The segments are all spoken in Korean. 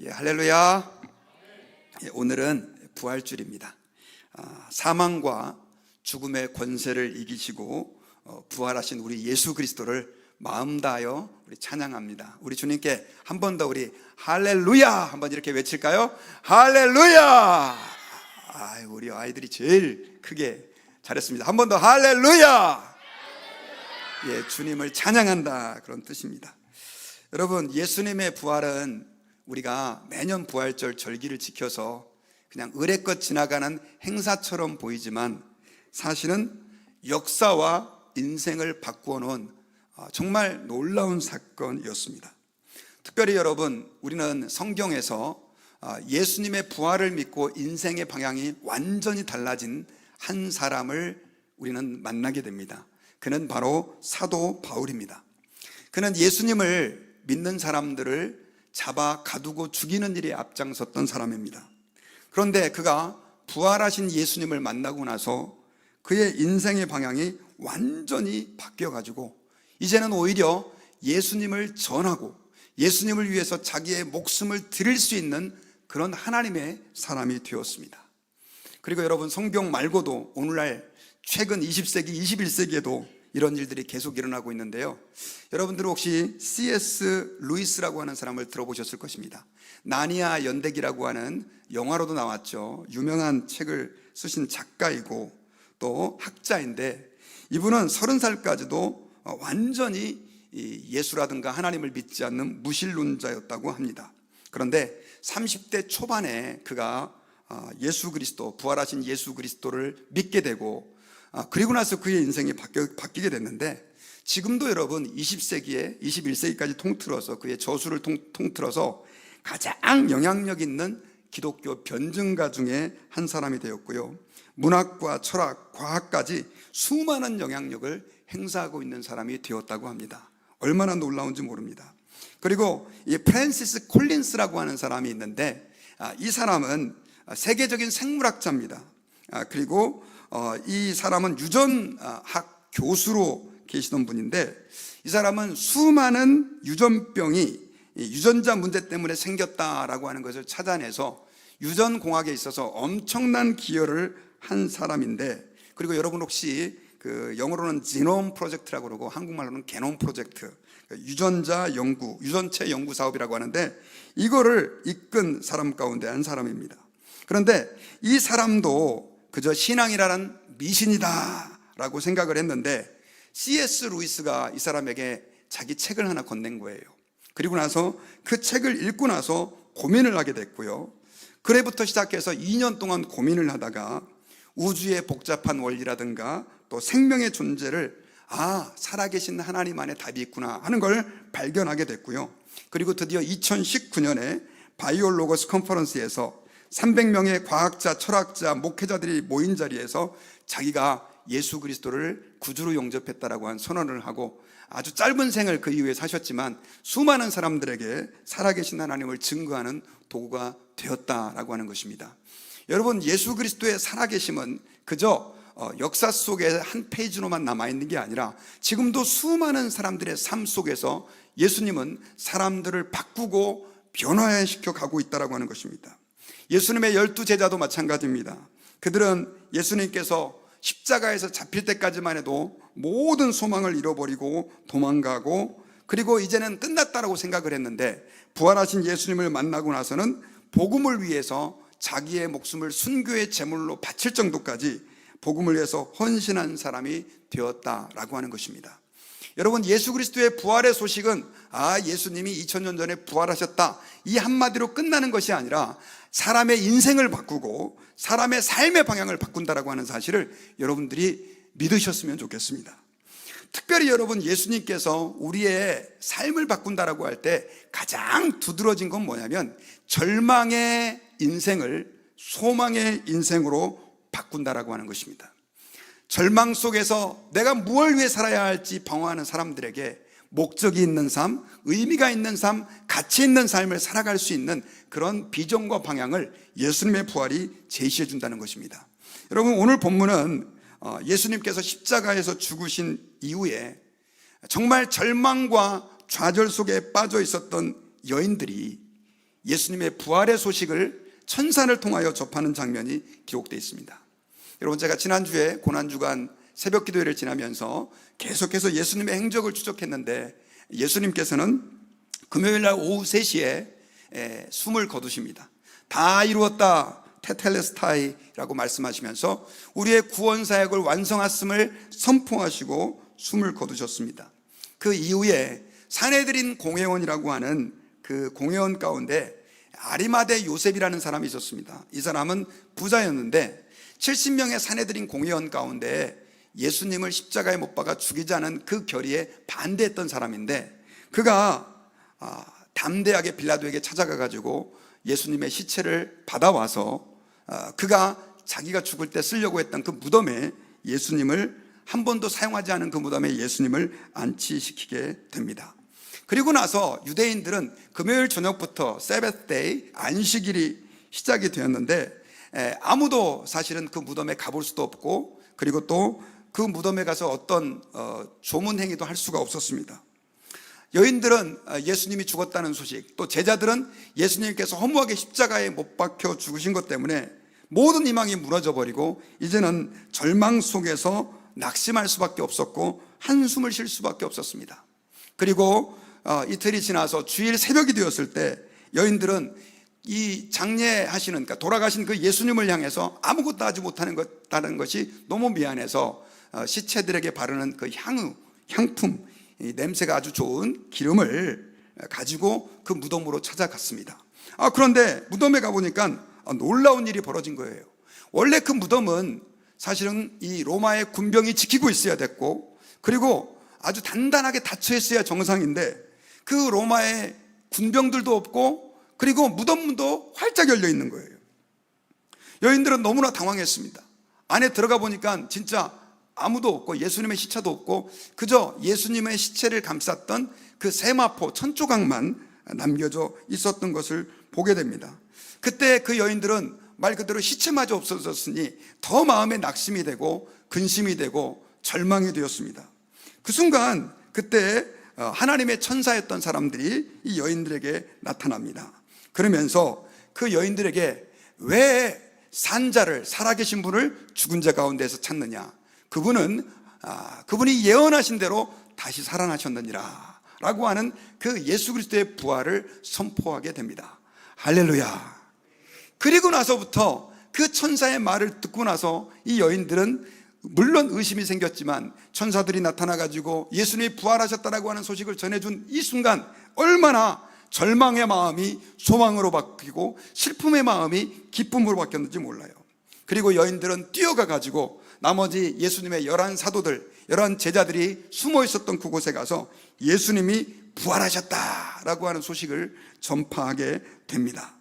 할렐루야. 오늘은 부활주일입니다. 사망과 죽음의 권세를 이기시고 부활하신 우리 예수 그리스도를 마음 다하여 우리 찬양합니다. 우리 주님께 한 번 더 우리 할렐루야 한번 이렇게 외칠까요? 할렐루야. 우리 아이들이 제일 크게 잘했습니다. 한 번 더 할렐루야. 주님을 찬양한다, 그런 뜻입니다. 여러분, 예수님의 부활은 우리가 매년 부활절 절기를 지켜서 그냥 의례껏 지나가는 행사처럼 보이지만 사실은 역사와 인생을 바꾸어 놓은 정말 놀라운 사건이었습니다. 특별히 여러분, 우리는 성경에서 예수님의 부활을 믿고 인생의 방향이 완전히 달라진 한 사람을 우리는 만나게 됩니다. 그는 바로 사도 바울입니다. 그는 예수님을 믿는 사람들을 잡아 가두고 죽이는 일에 앞장섰던 사람입니다. 그런데 그가 부활하신 예수님을 만나고 나서 그의 인생의 방향이 완전히 바뀌어가지고 이제는 오히려 예수님을 전하고 예수님을 위해서 자기의 목숨을 드릴 수 있는 그런 하나님의 사람이 되었습니다. 그리고 여러분, 성경 말고도 오늘날 최근 20세기, 21세기에도 이런 일들이 계속 일어나고 있는데요. 여러분들 혹시 C.S. 루이스라고 하는 사람을 들어보셨을 것입니다. 나니아 연대기라고 하는 영화로도 나왔죠. 유명한 책을 쓰신 작가이고 또 학자인데, 이분은 30살까지도 완전히 예수라든가 하나님을 믿지 않는 무신론자였다고 합니다. 그런데 30대 초반에 그가 예수 그리스도, 부활하신 예수 그리스도를 믿게 되고 그리고 나서 그의 인생이 바뀌게 됐는데, 지금도 여러분 20세기에 21세기까지 통틀어서 그의 저술을 통틀어서 가장 영향력 있는 기독교 변증가 중에 한 사람이 되었고요. 문학과 철학, 과학까지 수많은 영향력을 행사하고 있는 사람이 되었다고 합니다. 얼마나 놀라운지 모릅니다. 그리고 이 프랜시스 콜린스라고 하는 사람이 있는데, 이 사람은 세계적인 생물학자입니다. 그리고 이 사람은 유전학 교수로 계시던 분인데, 이 사람은 수많은 유전병이 유전자 문제 때문에 생겼다라고 하는 것을 찾아내서 유전공학에 있어서 엄청난 기여를 한 사람인데, 그리고 여러분 혹시 그 영어로는 지놈 프로젝트라고 그러고 한국말로는 게놈 프로젝트, 유전자 연구, 유전체 연구 사업이라고 하는데, 이거를 이끈 사람 가운데 한 사람입니다. 그런데 이 사람도 그저 신앙이라는 미신이다 라고 생각을 했는데, C.S. 루이스가 이 사람에게 자기 책을 하나 건넨 거예요. 그리고 나서 그 책을 읽고 나서 고민을 하게 됐고요. 그래부터 시작해서 2년 동안 고민을 하다가 우주의 복잡한 원리라든가 또 생명의 존재를 살아계신 하나님 안에 답이 있구나 하는 걸 발견하게 됐고요. 그리고 드디어 2019년에 바이올로거스 컨퍼런스에서 300명의 과학자, 철학자, 목회자들이 모인 자리에서 자기가 예수 그리스도를 구주로 영접했다라고 한 선언을 하고, 아주 짧은 생을 그 이후에 사셨지만 수많은 사람들에게 살아계신 하나님을 증거하는 도구가 되었다라고 하는 것입니다. 여러분, 예수 그리스도의 살아계심은 그저 역사 속에 한 페이지로만 남아있는 게 아니라 지금도 수많은 사람들의 삶 속에서 예수님은 사람들을 바꾸고 변화시켜 가고 있다라고 하는 것입니다. 예수님의 12제자도 마찬가지입니다. 그들은 예수님께서 십자가에서 잡힐 때까지만 해도 모든 소망을 잃어버리고 도망가고, 그리고 이제는 끝났다라고 생각을 했는데, 부활하신 예수님을 만나고 나서는 복음을 위해서 자기의 목숨을 순교의 제물로 바칠 정도까지 복음을 위해서 헌신한 사람이 되었다라고 하는 것입니다. 여러분, 예수 그리스도의 부활의 소식은 예수님이 2000년 전에 부활하셨다, 이 한마디로 끝나는 것이 아니라 사람의 인생을 바꾸고 사람의 삶의 방향을 바꾼다라고 하는 사실을 여러분들이 믿으셨으면 좋겠습니다. 특별히 여러분, 예수님께서 우리의 삶을 바꾼다라고 할 때 가장 두드러진 건 뭐냐면 절망의 인생을 소망의 인생으로 바꾼다라고 하는 것입니다. 절망 속에서 내가 무엇을 위해 살아야 할지 방황하는 사람들에게 목적이 있는 삶, 의미가 있는 삶, 가치 있는 삶을 살아갈 수 있는 그런 비전과 방향을 예수님의 부활이 제시해 준다는 것입니다. 여러분, 오늘 본문은 예수님께서 십자가에서 죽으신 이후에 정말 절망과 좌절 속에 빠져 있었던 여인들이 예수님의 부활의 소식을 천사를 통하여 접하는 장면이 기록되어 있습니다. 여러분, 제가 지난주에 고난주간 새벽 기도회를 지나면서 계속해서 예수님의 행적을 추적했는데, 예수님께서는 금요일날 오후 3시에 숨을 거두십니다. 다 이루었다, 테텔레스타이라고 말씀하시면서 우리의 구원 사역을 완성했음을 선포하시고 숨을 거두셨습니다. 그 이후에 산헤드린 공회원이라고 하는 그 공회원 가운데 아리마대 요셉이라는 사람이 있었습니다. 이 사람은 부자였는데 70명의 산헤드린 공회원 가운데 예수님을 십자가에 못 박아 죽이자는 그 결의에 반대했던 사람인데, 그가 담대하게 빌라도에게 찾아가 가지고 예수님의 시체를 받아와서 그가 자기가 죽을 때 쓰려고 했던 그 무덤에 예수님을, 한 번도 사용하지 않은 그 무덤에 예수님을 안치시키게 됩니다. 그리고 나서 유대인들은 금요일 저녁부터 세베스데이, 안식일이 시작이 되었는데 아무도 사실은 그 무덤에 가볼 수도 없고, 그리고 또 그 무덤에 가서 어떤 조문 행위도 할 수가 없었습니다. 여인들은 예수님이 죽었다는 소식, 또 제자들은 예수님께서 허무하게 십자가에 못 박혀 죽으신 것 때문에 모든 희망이 무너져 버리고 이제는 절망 속에서 낙심할 수밖에 없었고 한숨을 쉴 수밖에 없었습니다. 그리고 이틀이 지나서 주일 새벽이 되었을 때 여인들은 이 장례하시는, 그러니까 돌아가신 그 예수님을 향해서 아무것도 하지 못하는 것이 너무 미안해서 시체들에게 바르는 그 향품, 이 냄새가 아주 좋은 기름을 가지고 그 무덤으로 찾아갔습니다. 그런데 무덤에 가보니까 놀라운 일이 벌어진 거예요. 원래 그 무덤은 사실은 이 로마의 군병이 지키고 있어야 됐고, 그리고 아주 단단하게 닫혀 있어야 정상인데 그 로마의 군병들도 없고, 그리고 무덤문도 활짝 열려 있는 거예요. 여인들은 너무나 당황했습니다. 안에 들어가 보니까 진짜 아무도 없고 예수님의 시체도 없고 그저 예수님의 시체를 감쌌던 그 세마포 천조각만 남겨져 있었던 것을 보게 됩니다. 그때 그 여인들은 말 그대로 시체마저 없어졌으니 더 마음에 낙심이 되고 근심이 되고 절망이 되었습니다. 그 순간 그때 하나님의 천사였던 사람들이 이 여인들에게 나타납니다. 그러면서 그 여인들에게 왜 산자를, 살아계신 분을 죽은 자 가운데서 찾느냐, 그분이 예언하신 대로 다시 살아나셨느니라 라고 하는 그 예수 그리스도의 부활을 선포하게 됩니다. 할렐루야. 그리고 나서부터 그 천사의 말을 듣고 나서 이 여인들은 물론 의심이 생겼지만 천사들이 나타나가지고 예수님이 부활하셨다라고 하는 소식을 전해준 이 순간 얼마나 절망의 마음이 소망으로 바뀌고 슬픔의 마음이 기쁨으로 바뀌었는지 몰라요. 그리고 여인들은 뛰어가가지고 나머지 예수님의 11사도들, 11제자들이 숨어 있었던 그곳에 가서 예수님이 부활하셨다라고 하는 소식을 전파하게 됩니다.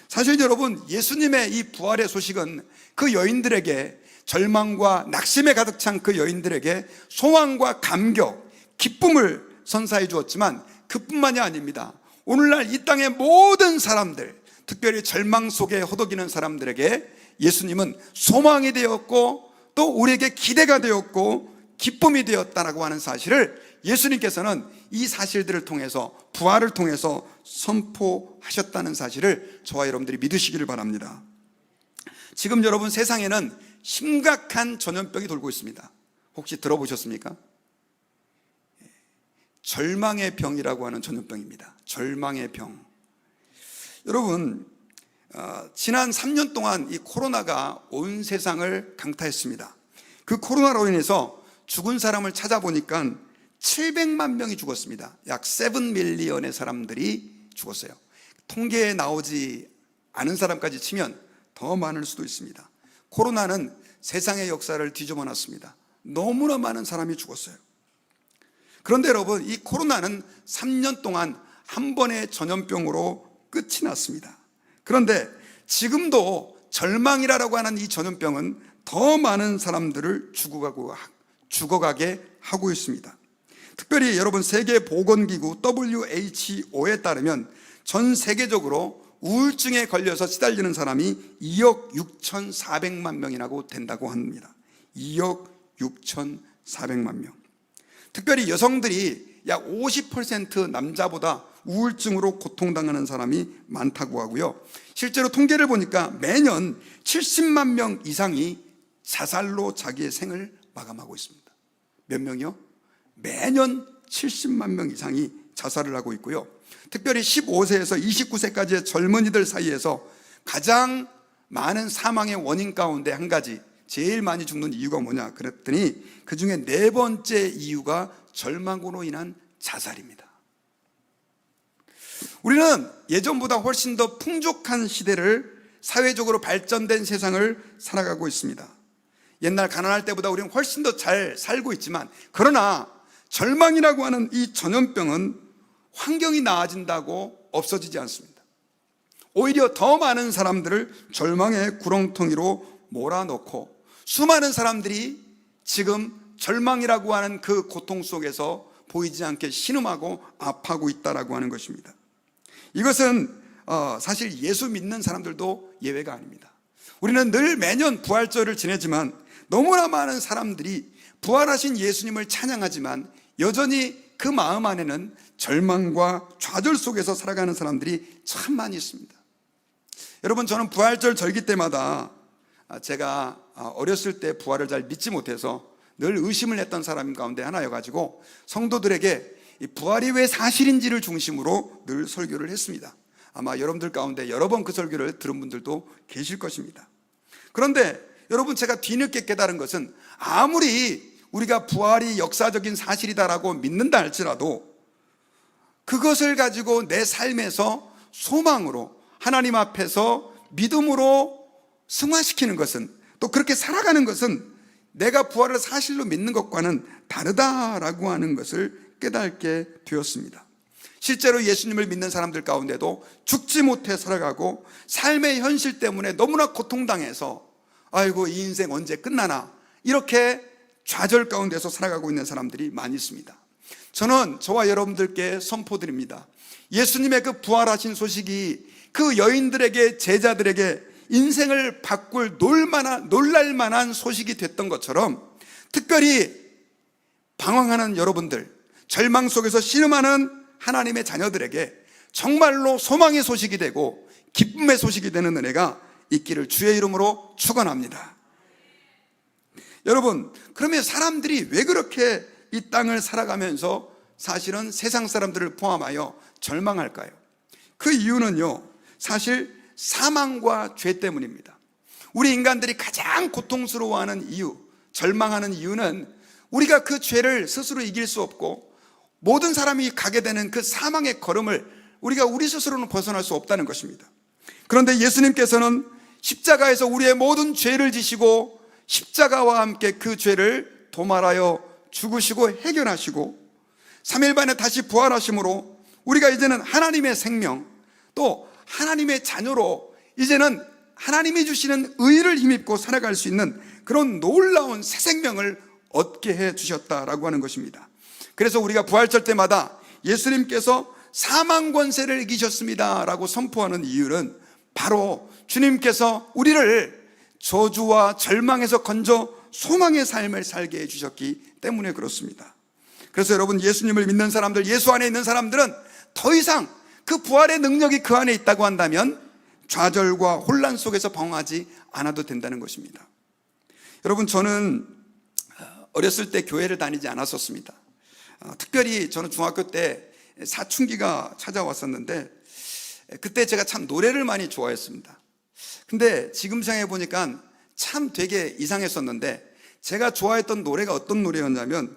사실 여러분, 예수님의 이 부활의 소식은 그 여인들에게, 절망과 낙심에 가득 찬 그 여인들에게 소망과 감격, 기쁨을 선사해 주었지만 그뿐만이 아닙니다. 오늘날 이 땅의 모든 사람들, 특별히 절망 속에 허덕이는 사람들에게 예수님은 소망이 되었고 또 우리에게 기대가 되었고 기쁨이 되었다라고 하는 사실을 예수님께서는 이 사실들을 통해서, 부활을 통해서 선포하셨다는 사실을 저와 여러분들이 믿으시기를 바랍니다. 지금 여러분, 세상에는 심각한 전염병이 돌고 있습니다. 혹시 들어보셨습니까? 절망의 병이라고 하는 전염병입니다. 절망의 병. 여러분, 지난 3년 동안 이 코로나가 온 세상을 강타했습니다. 그 코로나로 인해서 죽은 사람을 찾아보니까 700만 명이 죽었습니다. 약 7밀리언의 사람들이 죽었어요. 통계에 나오지 않은 사람까지 치면 더 많을 수도 있습니다. 코로나는 세상의 역사를 뒤집어 놨습니다. 너무나 많은 사람이 죽었어요. 그런데 여러분, 이 코로나는 3년 동안 한 번의 전염병으로 끝이 났습니다. 그런데 지금도 절망이라고 하는 이 전염병은 더 많은 사람들을 죽어가게 하고 있습니다. 특별히 여러분, 세계보건기구 WHO에 따르면 전 세계적으로 우울증에 걸려서 시달리는 사람이 2억 6,400만 명이라고 된다고 합니다. 2억 6,400만 명. 특별히 여성들이 약 50% 남자보다 우울증으로 고통당하는 사람이 많다고 하고요. 실제로 통계를 보니까 매년 70만 명 이상이 자살로 자기의 생을 마감하고 있습니다. 몇 명이요? 매년 70만 명 이상이 자살을 하고 있고요. 특별히 15세에서 29세까지의 젊은이들 사이에서 가장 많은 사망의 원인 가운데 한 가지, 제일 많이 죽는 이유가 뭐냐 그랬더니 그 중에 네 번째 이유가 절망으로 인한 자살입니다. 우리는 예전보다 훨씬 더 풍족한 시대를, 사회적으로 발전된 세상을 살아가고 있습니다. 옛날 가난할 때보다 우리는 훨씬 더 잘 살고 있지만, 그러나 절망이라고 하는 이 전염병은 환경이 나아진다고 없어지지 않습니다. 오히려 더 많은 사람들을 절망의 구렁텅이로 몰아넣고 수많은 사람들이 지금 절망이라고 하는 그 고통 속에서 보이지 않게 신음하고 아파하고 있다라고 하는 것입니다. 이것은 사실 예수 믿는 사람들도 예외가 아닙니다. 우리는 늘 매년 부활절을 지내지만 너무나 많은 사람들이 부활하신 예수님을 찬양하지만 여전히 그 마음 안에는 절망과 좌절 속에서 살아가는 사람들이 참 많이 있습니다. 여러분, 저는 부활절 절기 때마다 제가 어렸을 때 부활을 잘 믿지 못해서 늘 의심을 했던 사람 가운데 하나여가지고 성도들에게 이 부활이 왜 사실인지를 중심으로 늘 설교를 했습니다. 아마 여러분들 가운데 여러 번 그 설교를 들은 분들도 계실 것입니다. 그런데 여러분, 제가 뒤늦게 깨달은 것은 아무리 우리가 부활이 역사적인 사실이다라고 믿는다 할지라도 그것을 가지고 내 삶에서 소망으로, 하나님 앞에서 믿음으로 승화시키는 것은, 또 그렇게 살아가는 것은 내가 부활을 사실로 믿는 것과는 다르다라고 하는 것을 깨닫게 되었습니다. 실제로 예수님을 믿는 사람들 가운데도 죽지 못해 살아가고 삶의 현실 때문에 너무나 고통당해서 아이고 이 인생 언제 끝나나 이렇게 좌절 가운데서 살아가고 있는 사람들이 많이 있습니다. 저는 저와 여러분들께 선포드립니다. 예수님의 그 부활하신 소식이 그 여인들에게, 제자들에게 인생을 바꿀 놀랄 만한 소식이 됐던 것처럼, 특별히 방황하는 여러분들, 절망 속에서 신음하는 하나님의 자녀들에게 정말로 소망의 소식이 되고 기쁨의 소식이 되는 은혜가 있기를 주의 이름으로 축원합니다. 여러분, 그러면 사람들이 왜 그렇게 이 땅을 살아가면서 사실은 세상 사람들을 포함하여 절망할까요? 그 이유는요, 사실 사망과 죄 때문입니다. 우리 인간들이 가장 고통스러워하는 이유, 절망하는 이유는 우리가 그 죄를 스스로 이길 수 없고 모든 사람이 가게 되는 그 사망의 걸음을 우리가 우리 스스로는 벗어날 수 없다는 것입니다. 그런데 예수님께서는 십자가에서 우리의 모든 죄를 지시고 십자가와 함께 그 죄를 도말하여 죽으시고 해결하시고 3일 만에 다시 부활하심으로 우리가 이제는 하나님의 생명, 또 하나님의 자녀로 이제는 하나님이 주시는 의를 힘입고 살아갈 수 있는 그런 놀라운 새 생명을 얻게 해 주셨다라고 하는 것입니다. 그래서 우리가 부활절 때마다 예수님께서 사망 권세를 이기셨습니다 라고 선포하는 이유는 바로 주님께서 우리를 저주와 절망에서 건져 소망의 삶을 살게 해주셨기 때문에 그렇습니다. 그래서 여러분, 예수님을 믿는 사람들, 예수 안에 있는 사람들은 더 이상 그 부활의 능력이 그 안에 있다고 한다면 좌절과 혼란 속에서 방황하지 않아도 된다는 것입니다. 여러분, 저는 어렸을 때 교회를 다니지 않았었습니다. 특별히 저는 중학교 때 사춘기가 찾아왔었는데 그때 제가 참 노래를 많이 좋아했습니다. 근데 지금 생각해 보니까 참 되게 이상했었는데, 제가 좋아했던 노래가 어떤 노래였냐면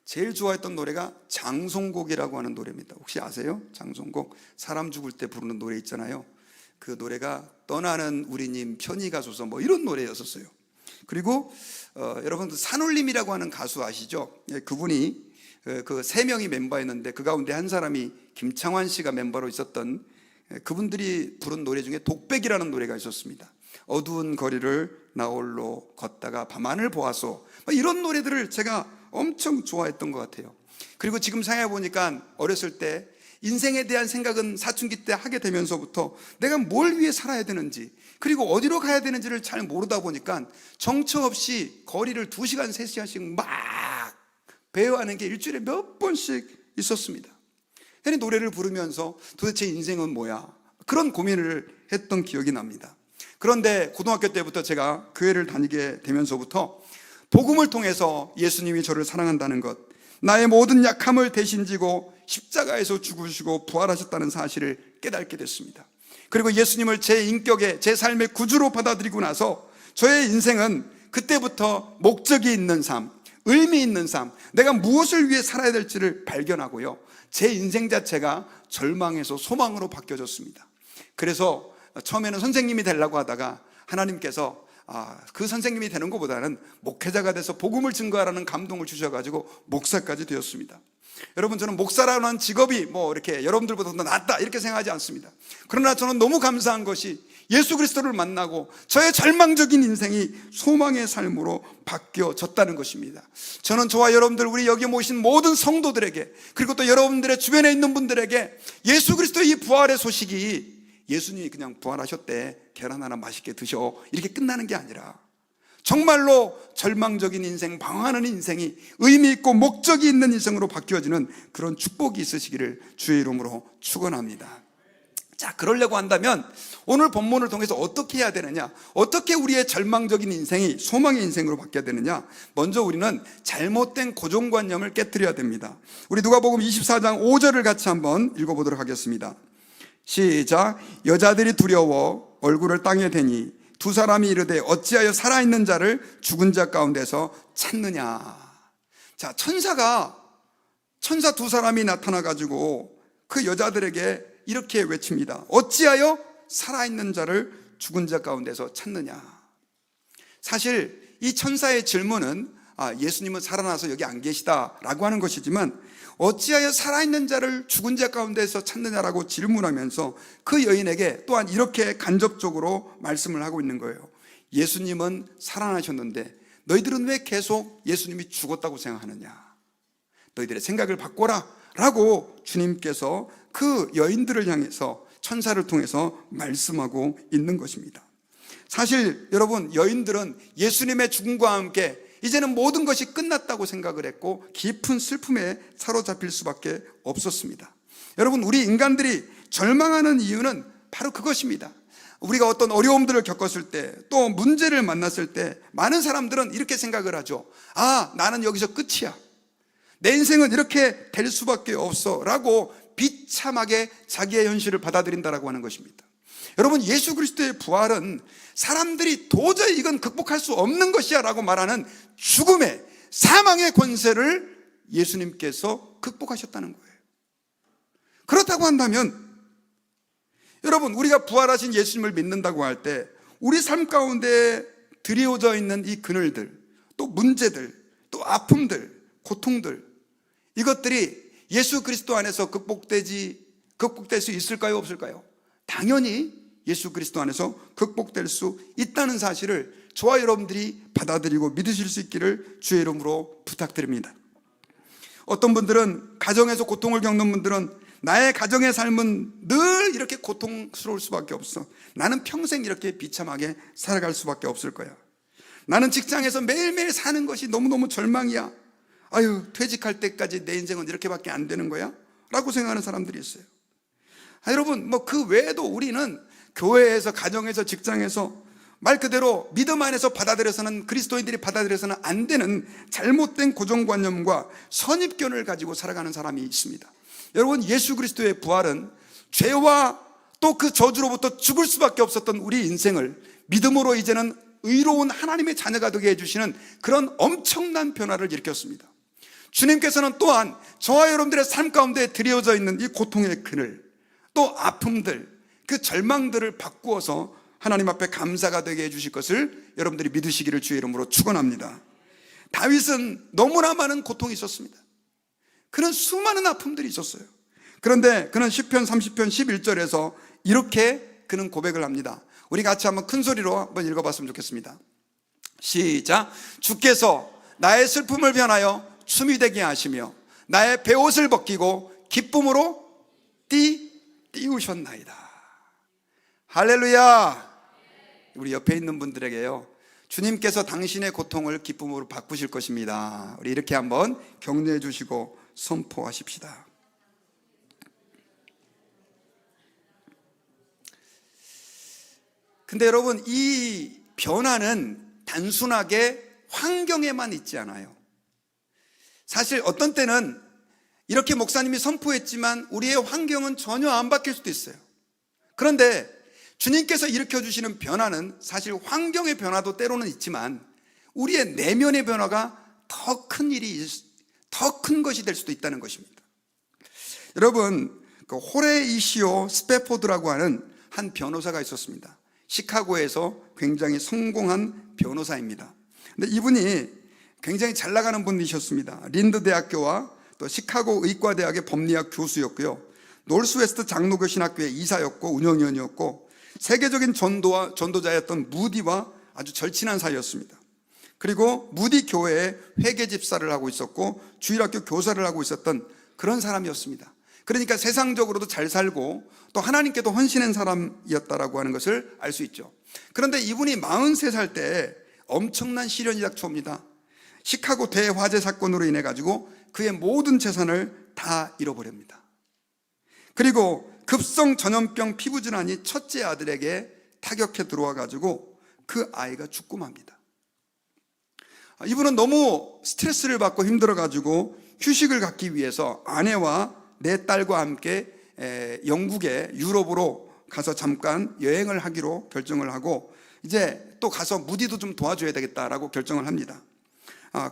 제일 좋아했던 노래가 장송곡이라고 하는 노래입니다. 혹시 아세요? 장송곡, 사람 죽을 때 부르는 노래 있잖아요. 그 노래가 떠나는 우리님 편히 가소서 뭐 이런 노래였었어요. 그리고 여러분들 산울림이라고 하는 가수 아시죠? 그분이 그 세 명이 멤버였는데 그 가운데 한 사람이 김창완 씨가 멤버로 있었던, 그분들이 부른 노래 중에 독백이라는 노래가 있었습니다. 어두운 거리를 나홀로 걷다가 밤하늘 보아소, 이런 노래들을 제가 엄청 좋아했던 것 같아요. 그리고 지금 생각해 보니까 어렸을 때 인생에 대한 생각은 사춘기 때 하게 되면서부터 내가 뭘 위해 살아야 되는지, 그리고 어디로 가야 되는지를 잘 모르다 보니까 정처 없이 거리를 2시간, 3시간씩 막 배워하는 게 일주일에 몇 번씩 있었습니다. 노래를 부르면서 도대체 인생은 뭐야? 그런 고민을 했던 기억이 납니다. 그런데 고등학교 때부터 제가 교회를 다니게 되면서부터 복음을 통해서 예수님이 저를 사랑한다는 것, 나의 모든 약함을 대신 지고 십자가에서 죽으시고 부활하셨다는 사실을 깨닫게 됐습니다. 그리고 예수님을 제 인격의, 제 삶의 구주로 받아들이고 나서 저의 인생은 그때부터 목적이 있는 삶, 의미 있는 삶, 내가 무엇을 위해 살아야 될지를 발견하고요, 제 인생 자체가 절망에서 소망으로 바뀌어졌습니다. 그래서 처음에는 선생님이 되려고 하다가 하나님께서 그 선생님이 되는 것보다는 목회자가 돼서 복음을 증거하라는 감동을 주셔가지고 목사까지 되었습니다. 여러분, 저는 목사라는 직업이 이렇게 여러분들보다 더 낫다 이렇게 생각하지 않습니다. 그러나 저는 너무 감사한 것이 예수 그리스도를 만나고 저의 절망적인 인생이 소망의 삶으로 바뀌어졌다는 것입니다. 저는 저와 여러분들, 우리 여기 모신 모든 성도들에게, 그리고 또 여러분들의 주변에 있는 분들에게 예수 그리스도의 이 부활의 소식이, 예수님이 그냥 부활하셨대, 계란 하나 맛있게 드셔, 이렇게 끝나는 게 아니라 정말로 절망적인 인생, 방황하는 인생이 의미 있고 목적이 있는 인생으로 바뀌어지는 그런 축복이 있으시기를 주의 이름으로 축원합니다. 자, 그러려고 한다면 오늘 본문을 통해서 어떻게 해야 되느냐, 어떻게 우리의 절망적인 인생이 소망의 인생으로 바뀌어야 되느냐, 먼저 우리는 잘못된 고정관념을 깨뜨려야 됩니다. 우리 누가복음 24장 5절을 같이 한번 읽어보도록 하겠습니다. 시작. 여자들이 두려워 얼굴을 땅에 대니 두 사람이 이르되 어찌하여 살아있는 자를 죽은 자 가운데서 찾느냐. 자, 천사 두 사람이 나타나가지고 그 여자들에게 이렇게 외칩니다. 어찌하여 살아있는 자를 죽은 자 가운데서 찾느냐. 사실 이 천사의 질문은 예수님은 살아나서 여기 안 계시다라고 하는 것이지만, 어찌하여 살아있는 자를 죽은 자 가운데서 찾느냐라고 질문하면서 그 여인에게 또한 이렇게 간접적으로 말씀을 하고 있는 거예요. 예수님은 살아나셨는데 너희들은 왜 계속 예수님이 죽었다고 생각하느냐. 너희들의 생각을 바꿔라 라고 주님께서 그 여인들을 향해서 천사를 통해서 말씀하고 있는 것입니다. 사실 여러분, 여인들은 예수님의 죽음과 함께 이제는 모든 것이 끝났다고 생각을 했고 깊은 슬픔에 사로잡힐 수밖에 없었습니다. 여러분, 우리 인간들이 절망하는 이유는 바로 그것입니다. 우리가 어떤 어려움들을 겪었을 때, 또 문제를 만났을 때 많은 사람들은 이렇게 생각을 하죠. 나는 여기서 끝이야, 내 인생은 이렇게 될 수밖에 없어 라고 비참하게 자기의 현실을 받아들인다라고 하는 것입니다. 여러분, 예수 그리스도의 부활은 사람들이 도저히 이건 극복할 수 없는 것이야 라고 말하는 죽음의, 사망의 권세를 예수님께서 극복하셨다는 거예요. 그렇다고 한다면 여러분, 우리가 부활하신 예수님을 믿는다고 할 때 우리 삶 가운데 드리워져 있는 이 그늘들, 또 문제들, 또 아픔들, 고통들, 이것들이 예수 그리스도 안에서 극복될 수 있을까요, 없을까요? 당연히 예수 그리스도 안에서 극복될 수 있다는 사실을 저와 여러분들이 받아들이고 믿으실 수 있기를 주의 이름으로 부탁드립니다. 어떤 분들은, 가정에서 고통을 겪는 분들은 나의 가정의 삶은 늘 이렇게 고통스러울 수밖에 없어, 나는 평생 이렇게 비참하게 살아갈 수밖에 없을 거야, 나는 직장에서 매일매일 사는 것이 너무너무 절망이야, 퇴직할 때까지 내 인생은 이렇게밖에 안 되는 거야 라고 생각하는 사람들이 있어요. 여러분, 그 외에도 우리는 교회에서, 가정에서, 직장에서 말 그대로 믿음 안에서 받아들여서는, 그리스도인들이 받아들여서는 안 되는 잘못된 고정관념과 선입견을 가지고 살아가는 사람이 있습니다. 여러분, 예수 그리스도의 부활은 죄와 또 그 저주로부터 죽을 수밖에 없었던 우리 인생을 믿음으로 이제는 의로운 하나님의 자녀가 되게 해주시는 그런 엄청난 변화를 일으켰습니다. 주님께서는 또한 저와 여러분들의 삶 가운데 드리워져 있는 이 고통의 그늘, 또 아픔들, 그 절망들을 바꾸어서 하나님 앞에 감사가 되게 해주실 것을 여러분들이 믿으시기를 주의 이름으로 축원합니다. 다윗은 너무나 많은 고통이 있었습니다. 그는 수많은 아픔들이 있었어요. 그런데 그는 시편 30편 11절에서 이렇게 그는 고백을 합니다. 우리 같이 한번 큰 소리로 한번 읽어봤으면 좋겠습니다. 시작. 주께서 나의 슬픔을 변하여 춤이 되게 하시며 나의 베옷을 벗기고 기쁨으로 띄우셨나이다. 할렐루야. 우리 옆에 있는 분들에게요, 주님께서 당신의 고통을 기쁨으로 바꾸실 것입니다. 우리 이렇게 한번 격려해 주시고 선포하십시다. 근데 여러분, 이 변화는 단순하게 환경에만 있지 않아요. 사실 어떤 때는 이렇게 목사님이 선포했지만 우리의 환경은 전혀 안 바뀔 수도 있어요. 그런데 주님께서 일으켜주시는 변화는 사실 환경의 변화도 때로는 있지만 우리의 내면의 변화가 더 큰 것이 될 수도 있다는 것입니다. 여러분, 그 호레이시오 스페포드라고 하는 한 변호사가 있었습니다. 시카고에서 굉장히 성공한 변호사입니다. 근데 이분이 굉장히 잘 나가는 분이셨습니다. 린드 대학교와 또 시카고 의과대학의 법리학 교수였고요. 노스웨스트 장로교 신학교의 이사였고 운영위원이었고 세계적인 전도자였던 무디와 아주 절친한 사이였습니다. 그리고 무디 교회에 회계 집사를 하고 있었고 주일학교 교사를 하고 있었던 그런 사람이었습니다. 그러니까 세상적으로도 잘 살고 또 하나님께도 헌신한 사람이었다라고 하는 것을 알 수 있죠. 그런데 이분이 43살 때 엄청난 시련이 닥쳐옵니다. 시카고 대화재 사건으로 인해 가지고 그의 모든 재산을 다 잃어버립니다. 그리고 급성 전염병 피부질환이 첫째 아들에게 타격해 들어와 가지고 그 아이가 죽고 맙니다. 이분은 너무 스트레스를 받고 힘들어 가지고 휴식을 갖기 위해서 아내와 내 딸과 함께 영국의 유럽으로 가서 잠깐 여행을 하기로 결정을 하고 이제 또 가서 무디도 좀 도와줘야 되겠다라고 결정을 합니다.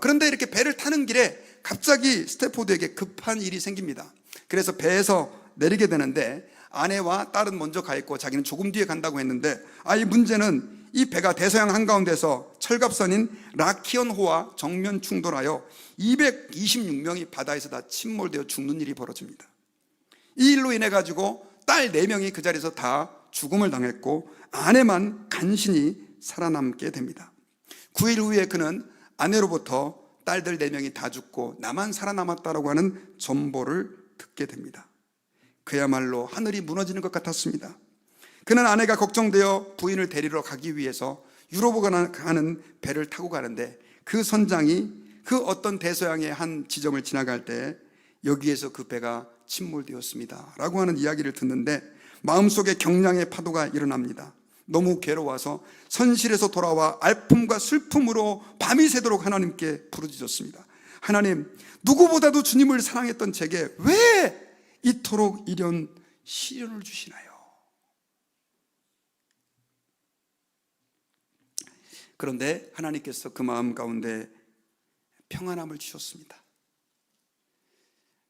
그런데 이렇게 배를 타는 길에 갑자기 스태포드에게 급한 일이 생깁니다. 그래서 배에서 내리게 되는데 아내와 딸은 먼저 가 있고 자기는 조금 뒤에 간다고 했는데 이 문제는 이 배가 대서양 한가운데서 철갑선인 라키언호와 정면 충돌하여 226명이 바다에서 다 침몰되어 죽는 일이 벌어집니다. 이 일로 인해 가지고 딸 4명이 그 자리에서 다 죽음을 당했고 아내만 간신히 살아남게 됩니다. 9일 후에 그는 아내로부터 딸들 4명이 다 죽고 나만 살아남았다라고 하는 전보를 듣게 됩니다. 그야말로 하늘이 무너지는 것 같았습니다. 그는 아내가 걱정되어 부인을 데리러 가기 위해서 유럽으로 가는 배를 타고 가는데 그 선장이 그 어떤 대서양의 한 지점을 지나갈 때 여기에서 그 배가 침몰되었습니다 라고 하는 이야기를 듣는데 마음속에 경량의 파도가 일어납니다. 너무 괴로워서 선실에서 돌아와 알품과 슬픔으로 밤이 새도록 하나님께 부르짖었습니다. 하나님, 누구보다도 주님을 사랑했던 제게 왜 이토록 이런 시련을 주시나요? 그런데 하나님께서 그 마음 가운데 평안함을 주셨습니다.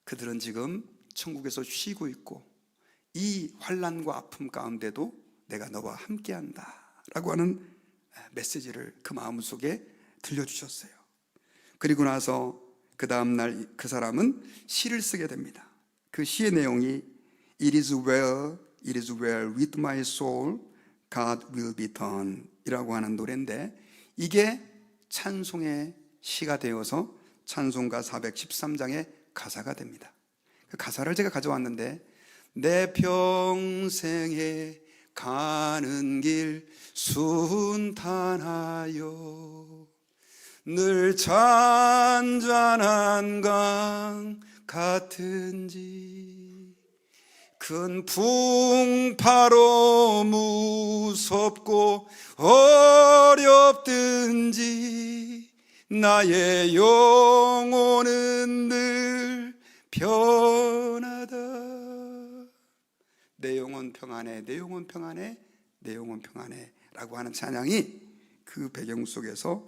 그들은 지금 천국에서 쉬고 있고 이 환난과 아픔 가운데도 내가 너와 함께한다 라고 하는 메시지를 그 마음속에 들려주셨어요. 그리고 나서 그 다음날 그 사람은 시를 쓰게 됩니다. 그 시의 내용이 It is well with my soul, God will be done 이라고 하는 노래인데 이게 찬송의 시가 되어서 찬송가 413장의 가사가 됩니다. 그 가사를 제가 가져왔는데 내 평생에 가는 길 순탄하여 늘 잔잔한 강 같은지 큰 풍파로 무섭고 어렵든지 나의 영혼은 늘 편하다. 내 영혼 평안해, 내 영혼 평안해, 내 영혼 평안해 라고 하는 찬양이 그 배경 속에서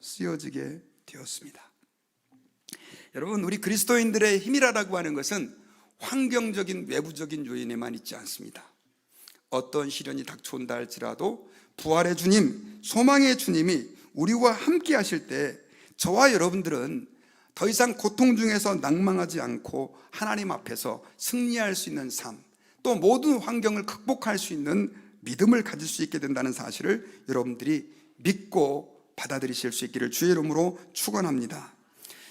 쓰여지게 되었습니다. 여러분, 우리 그리스도인들의 힘이라고 하는 것은 환경적인 외부적인 요인에만 있지 않습니다. 어떤 시련이 닥쳐온다 할지라도 부활의 주님, 소망의 주님이 우리와 함께 하실 때 저와 여러분들은 더 이상 고통 중에서 낭망하지 않고 하나님 앞에서 승리할 수 있는 삶, 또 모든 환경을 극복할 수 있는 믿음을 가질 수 있게 된다는 사실을 여러분들이 믿고 받아들이실 수 있기를 주의 이름으로 축원합니다.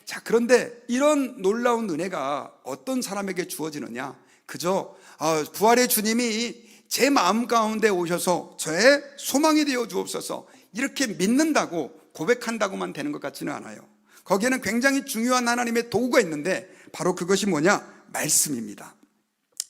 자, 그런데 이런 놀라운 은혜가 어떤 사람에게 주어지느냐? 그저 부활의 주님이 제 마음 가운데 오셔서 저의 소망이 되어 주옵소서 이렇게 믿는다고 고백한다고만 되는 것 같지는 않아요. 거기에는 굉장히 중요한 하나님의 도구가 있는데 바로 그것이 뭐냐? 말씀입니다.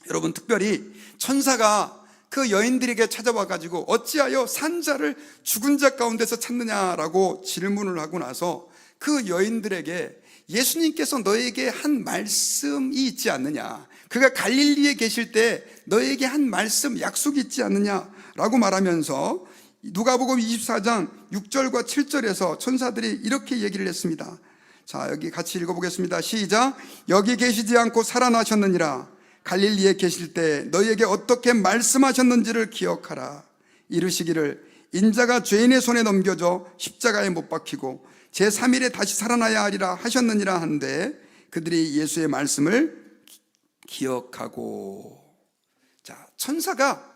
여러분, 특별히 천사가 그 여인들에게 찾아와 가지고 어찌하여 산 자를 죽은 자 가운데서 찾느냐라고 질문을 하고 나서 그 여인들에게 예수님께서 너에게 한 말씀이 있지 않느냐, 그가 갈릴리에 계실 때 너에게 한 말씀, 약속이 있지 않느냐라고 말하면서 누가복음 24장 6절과 7절에서 천사들이 이렇게 얘기를 했습니다. 자, 여기 같이 읽어보겠습니다. 시작. 여기 계시지 않고 살아나셨느니라. 갈릴리에 계실 때 너희에게 어떻게 말씀하셨는지를 기억하라. 이르시기를 인자가 죄인의 손에 넘겨져 십자가에 못 박히고 제3일에 다시 살아나야 하리라 하셨느니라 한데 그들이 예수의 말씀을 기억하고. 자, 천사가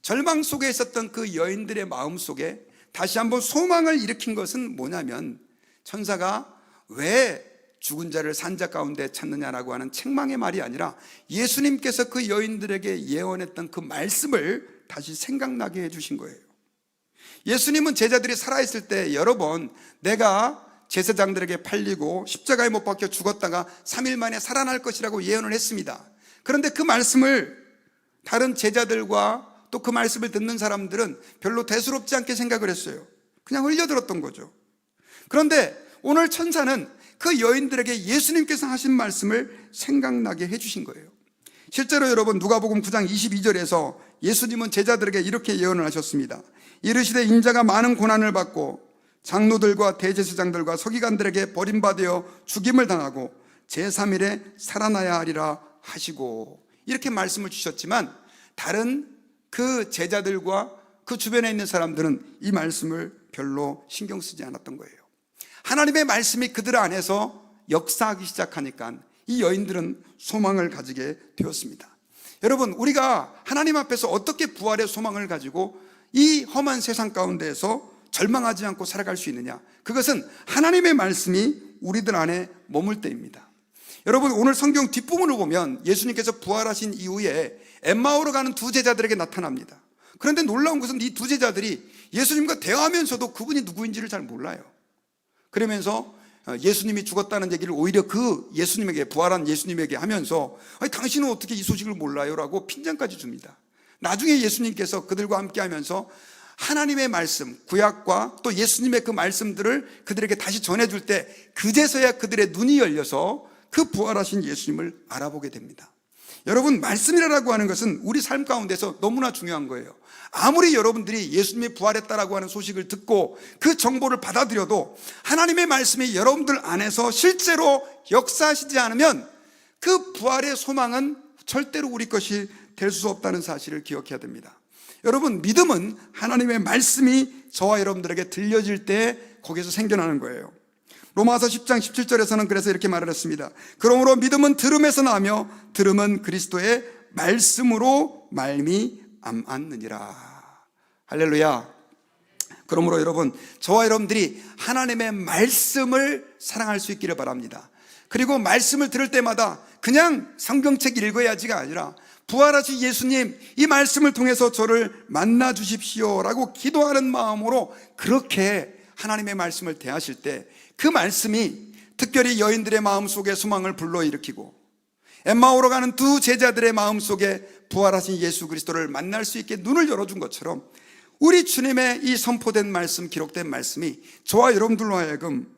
절망 속에 있었던 그 여인들의 마음 속에 다시 한번 소망을 일으킨 것은 뭐냐면, 천사가 왜 죽은 자를 산자 가운데 찾느냐라고 하는 책망의 말이 아니라 예수님께서 그 여인들에게 예언했던 그 말씀을 다시 생각나게 해주신 거예요. 예수님은 제자들이 살아있을 때 여러 번 내가 제사장들에게 팔리고 십자가에 못 박혀 죽었다가 3일 만에 살아날 것이라고 예언을 했습니다. 그런데 그 말씀을 다른 제자들과 또 그 말씀을 듣는 사람들은 별로 대수롭지 않게 생각을 했어요. 그냥 흘려들었던 거죠. 그런데 오늘 천사는 그 여인들에게 예수님께서 하신 말씀을 생각나게 해주신 거예요. 실제로 여러분, 누가복음 9장 22절에서 예수님은 제자들에게 이렇게 예언을 하셨습니다. 이르시되 인자가 많은 고난을 받고 장로들과 대제사장들과 서기관들에게 버림받아 죽임을 당하고 제3일에 살아나야 하리라 하시고, 이렇게 말씀을 주셨지만 다른 그 제자들과 그 주변에 있는 사람들은 이 말씀을 별로 신경 쓰지 않았던 거예요. 하나님의 말씀이 그들 안에서 역사하기 시작하니까 이 여인들은 소망을 가지게 되었습니다. 여러분, 우리가 하나님 앞에서 어떻게 부활의 소망을 가지고 이 험한 세상 가운데에서 절망하지 않고 살아갈 수 있느냐? 그것은 하나님의 말씀이 우리들 안에 머물 때입니다. 여러분, 오늘 성경 뒷부분을 보면 예수님께서 부활하신 이후에 엠마오로 가는 두 제자들에게 나타납니다. 그런데 놀라운 것은 이 두 제자들이 예수님과 대화하면서도 그분이 누구인지를 잘 몰라요. 그러면서 예수님이 죽었다는 얘기를 오히려 그 예수님에게, 부활한 예수님에게 하면서 아니, 당신은 어떻게 이 소식을 몰라요? 라고 핀잔까지 줍니다. 나중에 예수님께서 그들과 함께 하면서 하나님의 말씀, 구약과 또 예수님의 그 말씀들을 그들에게 다시 전해줄 때 그제서야 그들의 눈이 열려서 그 부활하신 예수님을 알아보게 됩니다. 여러분, 말씀이라고 하는 것은 우리 삶 가운데서 너무나 중요한 거예요. 아무리 여러분들이 예수님이 부활했다라고 하는 소식을 듣고 그 정보를 받아들여도 하나님의 말씀이 여러분들 안에서 실제로 역사하시지 않으면 그 부활의 소망은 절대로 우리 것이 될 수 없다는 사실을 기억해야 됩니다. 여러분, 믿음은 하나님의 말씀이 저와 여러분들에게 들려질 때 거기서 생겨나는 거예요. 로마서 10장 17절에서는 그래서 이렇게 말을 했습니다. 그러므로 믿음은 들음에서 나며 들음은 그리스도의 말씀으로 말미암았느니라. 할렐루야. 그러므로 여러분, 저와 여러분들이 하나님의 말씀을 사랑할 수 있기를 바랍니다. 그리고 말씀을 들을 때마다 그냥 성경책 읽어야지가 아니라 부활하신 예수님, 이 말씀을 통해서 저를 만나 주십시오 라고 기도하는 마음으로 그렇게 하나님의 말씀을 대하실 때 그 말씀이 특별히 여인들의 마음속에 소망을 불러일으키고 엠마오로 가는 두 제자들의 마음속에 부활하신 예수 그리스도를 만날 수 있게 눈을 열어준 것처럼 우리 주님의 이 선포된 말씀, 기록된 말씀이 저와 여러분들로 하여금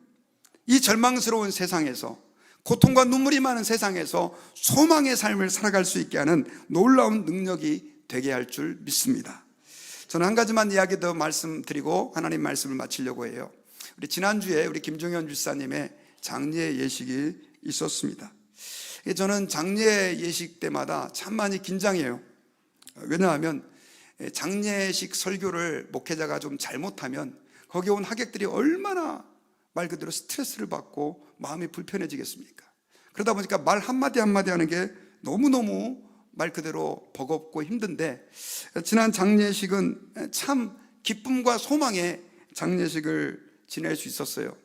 이 절망스러운 세상에서, 고통과 눈물이 많은 세상에서 소망의 삶을 살아갈 수 있게 하는 놀라운 능력이 되게 할 줄 믿습니다. 저는 한 가지만 이야기 더 말씀드리고 하나님 말씀을 마치려고 해요. 우리 지난주에 우리 김종현 집사님의 장례 예식이 있었습니다. 저는 장례 예식 때마다 참 많이 긴장해요. 왜냐하면 장례식 설교를 목회자가 좀 잘못하면 거기 온 하객들이 얼마나 말 그대로 스트레스를 받고 마음이 불편해지겠습니까? 그러다 보니까 말 한마디 한마디 하는 게 너무너무 말 그대로 버겁고 힘든데, 지난 장례식은 참 기쁨과 소망의 장례식을 지낼 수 있었어요.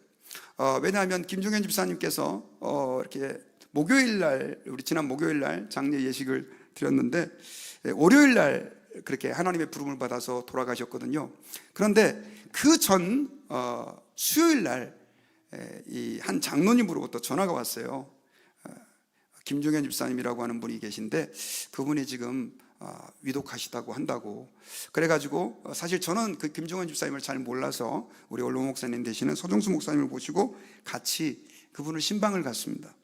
왜냐하면 김종현 집사님께서 이렇게 목요일날, 우리 지난 목요일날 장례 예식을 드렸는데 월요일날 그렇게 하나님의 부름을 받아서 돌아가셨거든요. 그런데 그 전 수요일날 이 한 장로님으로부터 전화가 왔어요. 김종현 집사님이라고 하는 분이 계신데 그분이 지금 위독하시다고 한다고. 그래가지고 사실 저는 그 김종원 집사님을 잘 몰라서 우리 원로 목사님 되시는 서정수 목사님을 모시고 같이 그분을 신방을 갔습니다.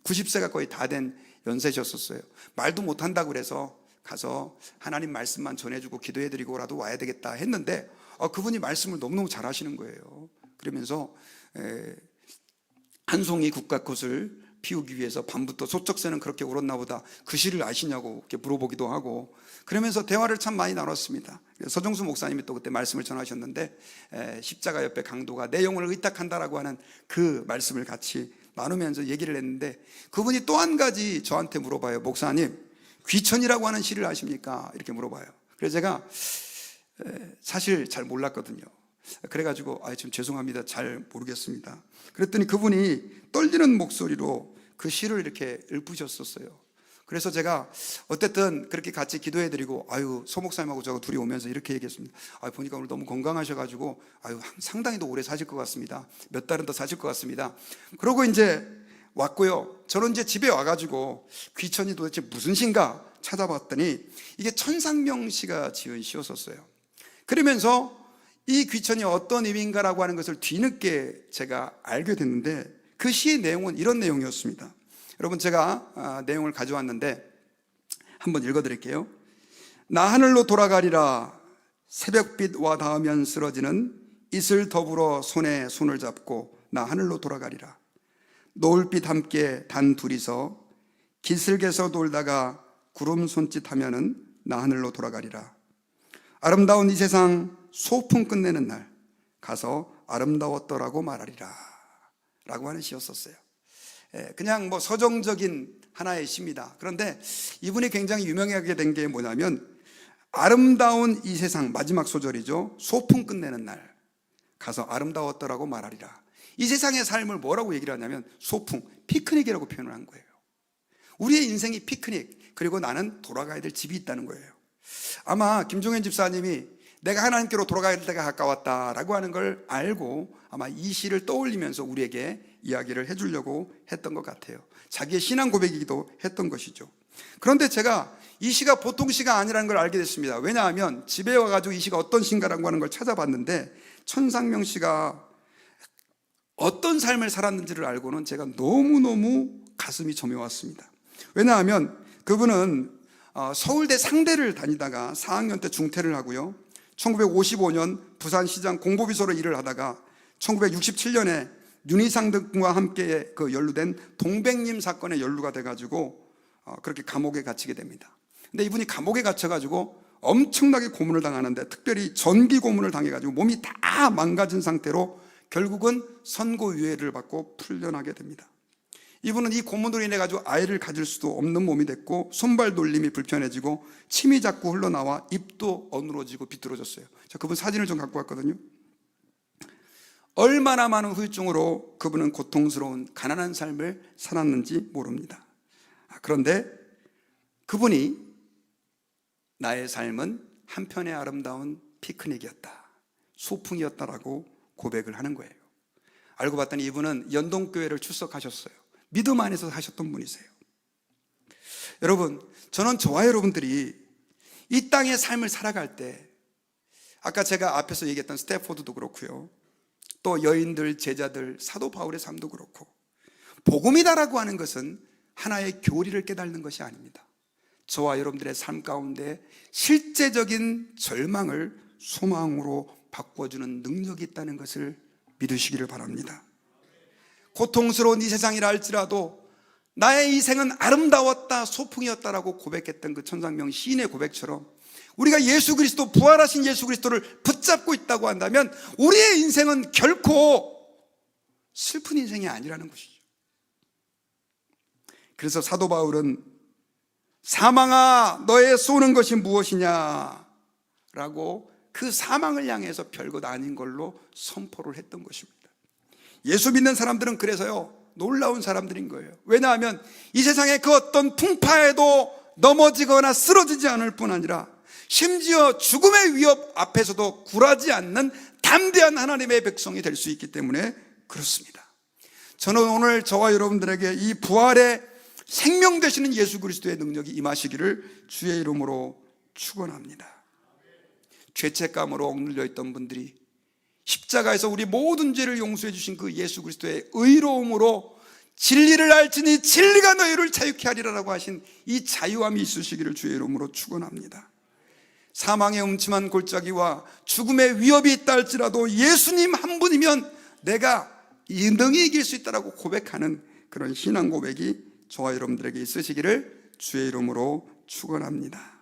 90세가 거의 다 된 연세셨었어요. 말도 못한다고 그래서 가서 하나님 말씀만 전해주고 기도해드리고라도 와야 되겠다 했는데 그분이 말씀을 너무너무 잘하시는 거예요. 그러면서 한 송이 국화꽃을 피우기 위해서 밤부터 소쩍새는 그렇게 울었나 보다, 그 시를 아시냐고 이렇게 물어보기도 하고, 그러면서 대화를 참 많이 나눴습니다. 서정수 목사님이 또 그때 말씀을 전하셨는데 십자가 옆에 강도가 내 영혼을 의탁한다라고 하는 그 말씀을 같이 나누면서 얘기를 했는데, 그분이 또 한 가지 저한테 물어봐요. 목사님, 귀천이라고 하는 시를 아십니까? 이렇게 물어봐요. 그래서 제가 사실 잘 몰랐거든요. 그래가지고 좀 죄송합니다, 잘 모르겠습니다. 그랬더니 그분이 떨리는 목소리로 그 시를 이렇게 읊으셨었어요. 그래서 제가 어쨌든 그렇게 같이 기도해드리고 소 목사님하고 저 둘이 오면서 이렇게 얘기했습니다. 보니까 오늘 너무 건강하셔가지고 상당히 더 오래 사실 것 같습니다. 몇 달은 더 사실 것 같습니다. 그러고 이제 왔고요. 저는 이제 집에 와가지고 귀천이 도대체 무슨 시인가 찾아봤더니 이게 천상명 씨가 지은 시였었어요. 그러면서 이 귀천이 어떤 의미인가라고 하는 것을 뒤늦게 제가 알게 됐는데, 그 시의 내용은 이런 내용이었습니다. 여러분, 제가 내용을 가져왔는데 한번 읽어드릴게요. 나 하늘로 돌아가리라. 새벽빛 와 닿으면 쓰러지는 이슬 더불어 손에 손을 잡고 나 하늘로 돌아가리라. 노을빛 함께 단 둘이서 기슭에서 놀다가 구름 손짓하면은 나 하늘로 돌아가리라. 아름다운 이 세상 소풍 끝내는 날 가서 아름다웠더라고 말하리라 라고 하는 시였었어요. 그냥 서정적인 하나의 시입니다. 그런데 이분이 굉장히 유명하게 된 게 뭐냐면, 아름다운 이 세상, 마지막 소절이죠. 소풍 끝내는 날 가서 아름다웠더라고 말하리라. 이 세상의 삶을 뭐라고 얘기를 하냐면 소풍, 피크닉이라고 표현을 한 거예요. 우리의 인생이 피크닉, 그리고 나는 돌아가야 될 집이 있다는 거예요. 아마 김종현 집사님이 내가 하나님께로 돌아가야 될 때가 가까웠다라고 하는 걸 알고 아마 이 시를 떠올리면서 우리에게 이야기를 해주려고 했던 것 같아요. 자기의 신앙 고백이기도 했던 것이죠. 그런데 제가 이 시가 보통 시가 아니라는 걸 알게 됐습니다. 왜냐하면 집에 와가지고 이 시가 어떤 시인가라고 하는 걸 찾아봤는데, 천상명 씨가 어떤 삶을 살았는지를 알고는 제가 너무너무 가슴이 저며왔습니다. 왜냐하면 그분은 서울대 상대를 다니다가 4학년 때 중퇴를 하고요, 1955년 부산시장 공보비서로 일을 하다가 1967년에 윤희상 등과 함께 연루된 동백님 사건에 연루가 돼가지고 그렇게 감옥에 갇히게 됩니다. 근데 이분이 감옥에 갇혀가지고 엄청나게 고문을 당하는데, 특별히 전기 고문을 당해가지고 몸이 다 망가진 상태로 결국은 선고유예를 받고 풀려나게 됩니다. 이분은 이 고문으로 인해 가지고 아이를 가질 수도 없는 몸이 됐고, 손발 돌림이 불편해지고 침이 자꾸 흘러나와 입도 어누러지고 비뚤어졌어요. 자, 그분 사진을 좀 갖고 왔거든요. 얼마나 많은 후유증으로 그분은 고통스러운 가난한 삶을 살았는지 모릅니다. 그런데 그분이 나의 삶은 한편의 아름다운 피크닉이었다, 소풍이었다라고 고백을 하는 거예요. 알고 봤더니 이분은 연동교회를 출석하셨어요. 믿음 안에서 하셨던 분이세요. 여러분, 저는 저와 여러분들이 이 땅의 삶을 살아갈 때, 아까 제가 앞에서 얘기했던 스태포드도 그렇고요, 또 여인들, 제자들, 사도 바울의 삶도 그렇고, 복음이다라고 하는 것은 하나의 교리를 깨닫는 것이 아닙니다. 저와 여러분들의 삶 가운데 실제적인 절망을 소망으로 바꿔주는 능력이 있다는 것을 믿으시기를 바랍니다. 고통스러운 이 세상이라 할지라도 나의 인생은 아름다웠다, 소풍이었다라고 고백했던 그 천상명 시인의 고백처럼, 우리가 예수 그리스도, 부활하신 예수 그리스도를 붙잡고 있다고 한다면 우리의 인생은 결코 슬픈 인생이 아니라는 것이죠. 그래서 사도 바울은 사망아 너의 쏘는 것이 무엇이냐 라고 그 사망을 향해서 별것 아닌 걸로 선포를 했던 것입니다. 예수 믿는 사람들은 그래서요 놀라운 사람들인 거예요. 왜냐하면 이 세상의 그 어떤 풍파에도 넘어지거나 쓰러지지 않을 뿐 아니라 심지어 죽음의 위협 앞에서도 굴하지 않는 담대한 하나님의 백성이 될 수 있기 때문에 그렇습니다. 저는 오늘 저와 여러분들에게 이 부활의 생명 되시는 예수 그리스도의 능력이 임하시기를 주의 이름으로 축원합니다. 죄책감으로 억눌려 있던 분들이 십자가에서 우리 모든 죄를 용서해 주신 그 예수 그리스도의 의로움으로 진리를 알지니 진리가 너희를 자유케 하리라라고 하신 이 자유함이 있으시기를 주의 이름으로 축원합니다. 사망의 음침한 골짜기와 죽음의 위협이 있다 할지라도 예수님 한 분이면 내가 능히 이길 수 있다라고 고백하는 그런 신앙 고백이 저와 여러분들에게 있으시기를 주의 이름으로 축원합니다.